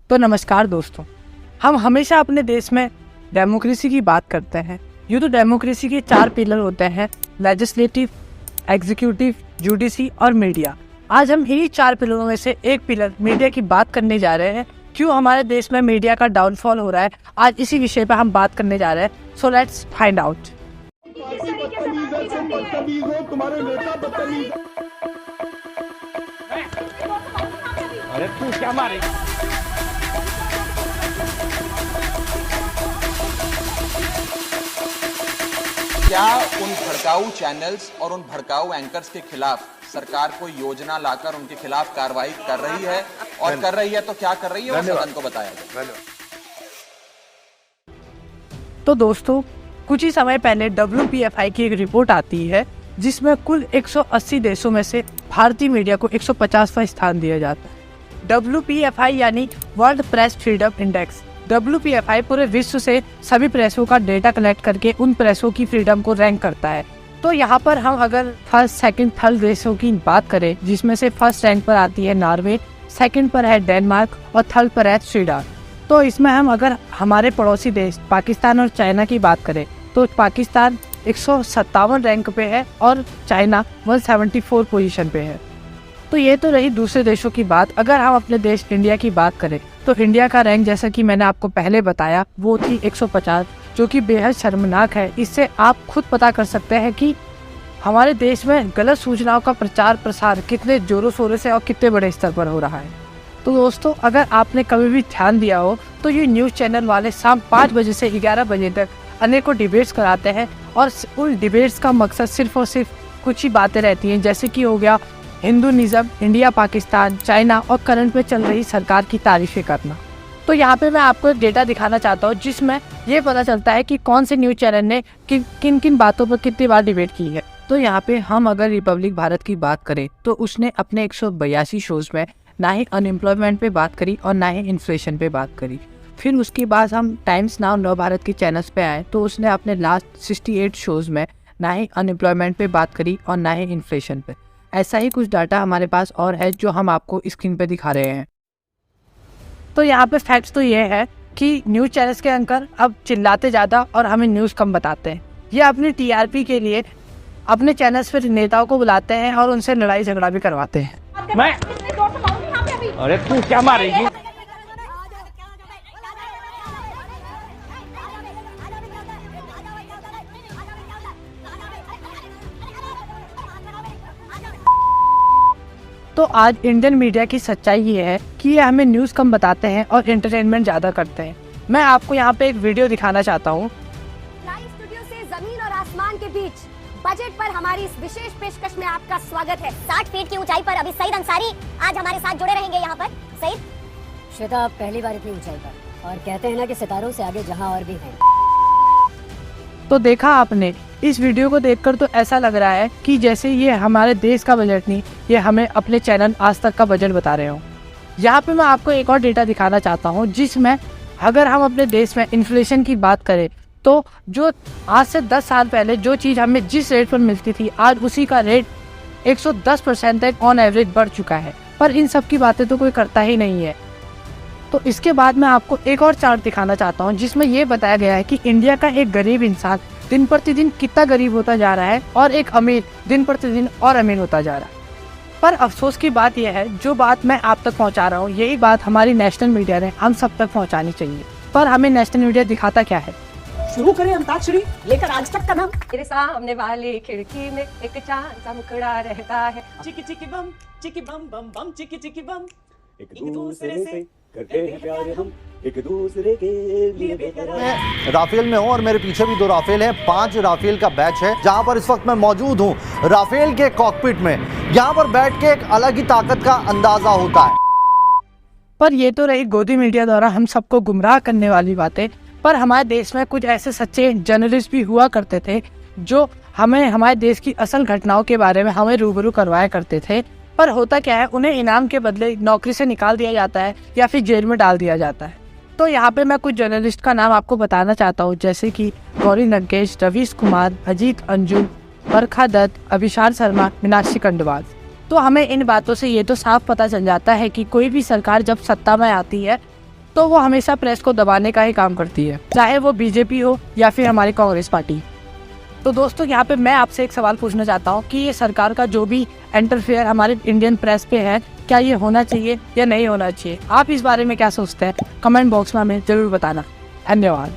तो नमस्कार दोस्तों, हम हमेशा अपने देश में डेमोक्रेसी की बात करते हैं। यूँ तो डेमोक्रेसी के 4 पिलर होते हैं: लेजिस्लेटिव, एग्जीक्यूटिव, जुडिशरी और मीडिया। आज हम इन्हीं 4 पिलरों में से एक पिलर मीडिया की बात करने जा रहे हैं। क्यों हमारे देश में मीडिया का डाउनफॉल हो रहा है, आज इसी विषय पर हम बात करने जा रहे हैं। So let's find out. अरे तू क्या मारे? क्या उन भड़काऊ चैनल्स और उन भड़काऊ एंकर्स के खिलाफ सरकार कोई योजना लाकर उनके खिलाफ कार्रवाई कर रही है? और कर रही है तो क्या कर रही है, वो सदन को बताया जाए। तो दोस्तों, कुछ ही समय पहले WPFI की एक रिपोर्ट आती है जिसमें कुल 180 देशों में से भारतीय मीडिया को 150वां स्थान दिया जाता है। WPFI यानी world press freedom index. WPFI पूरे विश्व से सभी प्रेसों का डेटा कलेक्ट करके उन प्रेसों की फ्रीडम को रैंक करता है। तो यहाँ पर हम अगर फर्स्ट, सेकंड, थर्ड देशों की बात करें, जिसमें से फर्स्ट रैंक पर आती है नॉर्वे, सेकंड पर है डेनमार्क और थर्ड पर है स्वीडन। तो इसमें हम अगर हमारे पड़ोसी देश पाकिस्तान और चाइना की बात करें तो पाकिस्तान 157 रैंक पे है और चाइना 174 पोजीशन पे है। तो ये तो रही दूसरे देशों की बात। अगर हम अपने देश इंडिया की बात करें तो इंडिया का रैंक, जैसा कि मैंने आपको पहले बताया, वो थी 150, जो कि बेहद शर्मनाक है। इससे आप खुद पता कर सकते हैं कि हमारे देश में गलत सूचनाओं का प्रचार प्रसार कितने जोरों शोरों से और कितने बड़े स्तर पर हो रहा है। तो दोस्तों, अगर आपने कभी भी ध्यान दिया हो तो ये न्यूज़ चैनल वाले शाम 5 बजे से 11 बजे तक अनेकों डिबेट्स कराते हैं और उन डिबेट्स का मकसद सिर्फ और सिर्फ कुछ ही बातें रहती हैं, जैसे कि हो गया हिंदुइज्म, इंडिया पाकिस्तान, चाइना और करंट में चल रही सरकार की तारीफें करना। तो यहाँ पे मैं आपको एक डेटा दिखाना चाहता हूँ जिसमें ये पता चलता है कि कौन से न्यूज़ चैनल ने किन किन बातों पर कितनी बार डिबेट की है। तो यहाँ पे हम अगर रिपब्लिक भारत की बात करें तो उसने अपने 182 शोज में ना ही अनएम्प्लॉयमेंट पे बात करी और ना ही इन्फ्लेशन पे बात करी। फिर उसके बाद हम टाइम्स नाउ नव भारत के चैनल्स पे आए तो उसने अपने लास्ट 68 शोज में ना ही अनएम्प्लॉयमेंट पे बात करी और ना ही इन्फ्लेशन पे। ऐसा ही कुछ डाटा हमारे पास और है जो हम आपको स्क्रीन पे दिखा रहे हैं। तो यहाँ पे फैक्ट्स तो ये है कि न्यूज़ चैनल्स के एंकर अब चिल्लाते ज़्यादा और हमें न्यूज़ कम बताते हैं। ये अपनी TRP के लिए अपने चैनल्स पर नेताओं को बुलाते हैं और उनसे लड़ाई झगड़ा भी करवाते हैं। मैं अरे तू क्या मारेगी? तो आज इंडियन मीडिया की सच्चाई ये है कि ये हमें न्यूज़ कम बताते हैं और एंटरटेनमेंट ज़्यादा करते हैं। मैं आपको यहाँ पे एक वीडियो दिखाना चाहता हूँ। लाइव स्टूडियो से जमीन और आसमान के बीच बजट पर हमारी इस विशेष पेशकश में आपका स्वागत है। 60 फीट की ऊंचाई पर अभी सईद अंसारी आज हमारे साथ जुड़े रहेंगे। यहाँ पर सईद। श्वेता, पहली बार इतनी ऊंचाई पर, और कहते हैं ना कि सितारों से आगे जहां और भी हैं। तो देखा आपने, इस वीडियो को देखकर तो ऐसा लग रहा है कि जैसे ये हमारे देश का बजट नहीं, ये हमें अपने चैनल आज तक का बजट बता रहे हो। यहाँ पे मैं आपको एक और डेटा दिखाना चाहता हूँ जिसमें अगर हम अपने देश में इन्फ्लेशन की बात करें तो जो आज से 10 साल पहले जो चीज़ हमें जिस रेट पर मिलती थी, आज उसी का रेट 110% तक ऑन एवरेज बढ़ चुका है। पर इन सब की बातें तो कोई करता ही नहीं है। तो इसके बाद मैं आपको एक और चार्ट दिखाना चाहता हूँ जिसमें ये बताया गया है कि इंडिया का एक गरीब इंसान दिन प्रतिदिन कितना गरीब होता जा रहा है और एक अमीर दिन प्रतिदिन और अमीर होता जा रहा है। पर अफसोस की बात यह है, जो बात मैं आप तक पहुँचा रहा हूँ, यही बात हमारी नेशनल मीडिया ने हम सब तक पहुँचानी चाहिए। पर हमें नेशनल मीडिया दिखाता क्या है? शुरू करें अंताक्षरी लेकर आज तक का नाम। तेरे सामने वाली खिड़की में एक चांद सा मुखड़ा रहता है। चिकी चिकी बम बम बम चिकी चिकी बम। एक दूसरे से करते हैं प्यार हम, एक दूसरे के लिए बेकरार। राफेल में हूँ और मेरे पीछे भी 2 राफेल हैं। 5 राफेल का बैच है जहाँ पर इस वक्त मैं मौजूद हूँ, राफेल के कॉकपिट में। यहाँ पर बैठ के एक अलग ही ताकत का अंदाजा होता है। पर ये तो रही गोदी मीडिया द्वारा हम सबको गुमराह करने वाली बातें। पर हमारे देश में कुछ ऐसे सच्चे जर्नलिस्ट भी हुआ करते थे जो हमें हमारे देश की असल घटनाओं के बारे में हमें रूबरू करवाया करते थे। पर होता क्या है, उन्हें इनाम के बदले नौकरी से निकाल दिया जाता है या फिर जेल में डाल दिया जाता है। तो यहाँ पे मैं कुछ जर्नलिस्ट का नाम आपको बताना चाहता हूँ, जैसे कि गौरी लंकेश, रवीश कुमार, अजीत अंजुम, बरखा दत्त, अभिशार शर्मा, मीनाक्षी खंडवाल। तो हमें इन बातों से ये तो साफ पता चल जाता है कि कोई भी सरकार जब सत्ता में आती है तो वो हमेशा प्रेस को दबाने का ही काम करती है, चाहे वो बीजेपी हो या फिर हमारी कांग्रेस पार्टी। तो दोस्तों यहाँ पे मैं आपसे एक सवाल पूछना चाहता हूँ कि ये सरकार का जो भी इंटरफेयर हमारे इंडियन प्रेस पे है, क्या ये होना चाहिए या नहीं होना चाहिए? आप इस बारे में क्या सोचते हैं? कमेंट बॉक्स में हमें जरूर बताना। धन्यवाद।